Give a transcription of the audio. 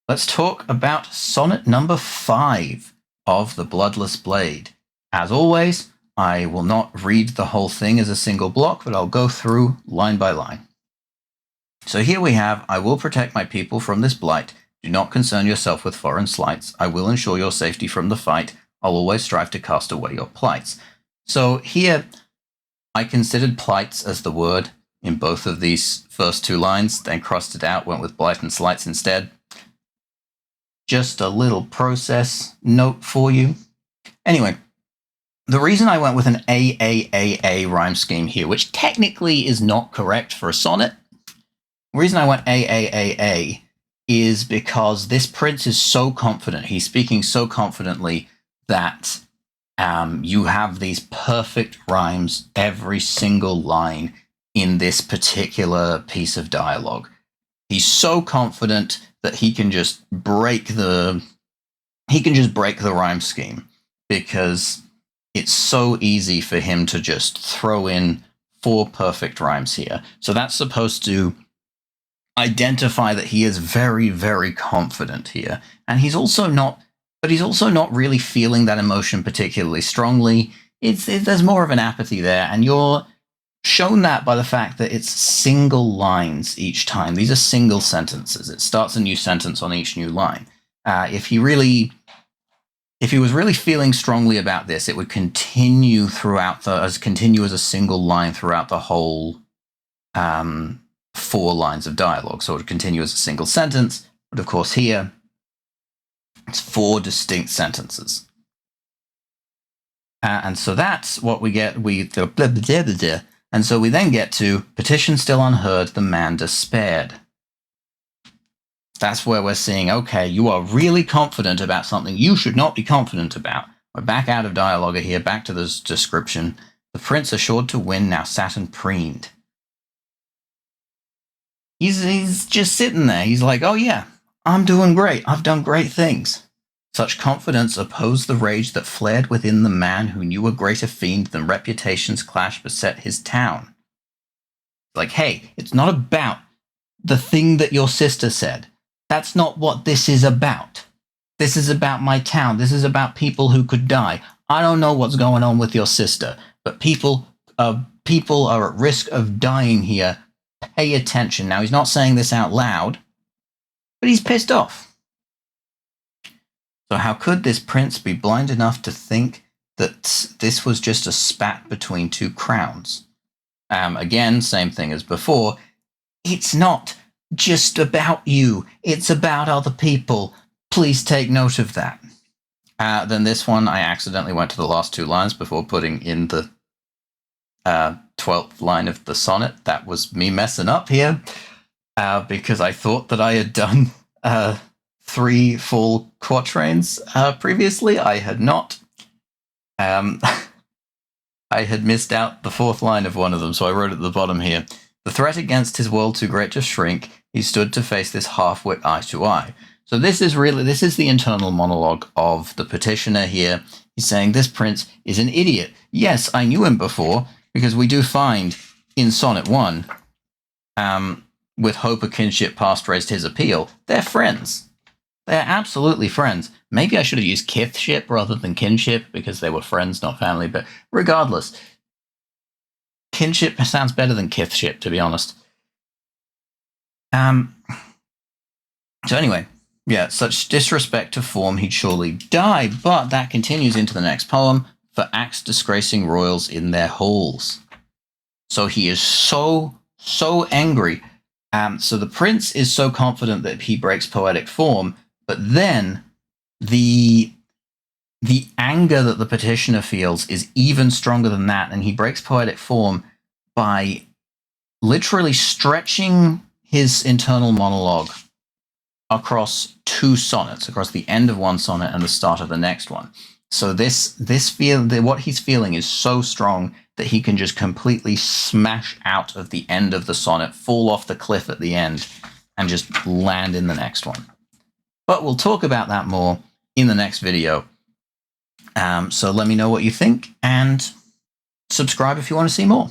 let's talk about sonnet number 5 of the Bloodless Blade. As always, I will not read the whole thing as a single block, but I'll go through line by line. So here we have, I will protect my people from this blight. Do not concern yourself with foreign slights. I will ensure your safety from the fight. I'll always strive to cast away your plights. So here, I considered plights as the word in both of these first two lines, then crossed it out, went with blight and slights instead. Just a little process note for you. Anyway, the reason I went with an AAAA rhyme scheme here, which technically is not correct for a sonnet, the reason I went AAAA is because this prince is so confident, he's speaking so confidently that you have these perfect rhymes every single line in this particular piece of dialogue. He's so confident that he can just break the rhyme scheme because it's so easy for him to just throw in 4 perfect rhymes here. So that's supposed to identify that he is very, very confident here. And he's also not really feeling that emotion particularly strongly. There's more of an apathy there, and you're shown that by the fact that it's single lines each time. These are single sentences. It starts a new sentence on each new line. If he was really feeling strongly about this, it would continue as a single line throughout the whole 4 lines of dialogue. So it would continue as a single sentence, but of course here it's 4 distinct sentences. And so that's what we get. And so we then get to petition still unheard, the man despaired. That's where we're seeing, okay, you are really confident about something you should not be confident about. We're back out of dialogue here, back to this description. The prince assured to win now sat and preened. He's just sitting there. He's like, oh yeah, I'm doing great. I've done great things. Such confidence opposed the rage that flared within the man who knew a greater fiend than reputation's clash beset his town. Like, hey, it's not about the thing that your sister said. That's not what this is about. This is about my town. This is about people who could die. I don't know what's going on with your sister, but people are at risk of dying here. Pay attention. Now, he's not saying this out loud, but he's pissed off. So how could this prince be blind enough to think that this was just a spat between 2 crowns? Again, same thing as before. It's not just about you. It's about other people. Please take note of that. Then this one, I accidentally went to the last 2 lines before putting in the 12th line of the sonnet. That was me messing up here because I thought that I had done 3 full quatrains previously. I had not. I had missed out the 4th line of one of them, so I wrote at the bottom here. The threat against his world too great to shrink, he stood to face this half-wit eye to eye. So this is the internal monologue of the petitioner here. He's saying this prince is an idiot. Yes, I knew him before, because we do find in Sonnet 1, with hope of kinship past raised his appeal, they're friends. They're absolutely friends. Maybe I should have used kithship rather than kinship because they were friends, not family. But regardless, kinship sounds better than kithship, to be honest. So anyway, yeah, such disrespect to form he'd surely die. But that continues into the next poem. For acts disgracing royals in their halls. So he is so angry. So the prince is so confident that he breaks poetic form. But then the anger that the petitioner feels is even stronger than that, and he breaks poetic form by literally stretching his internal monologue across 2 sonnets, across the end of one sonnet and the start of the next one. So what he's feeling is so strong that he can just completely smash out of the end of the sonnet, fall off the cliff at the end, and just land in the next one. But we'll talk about that more in the next video. So let me know what you think, and subscribe if you want to see more.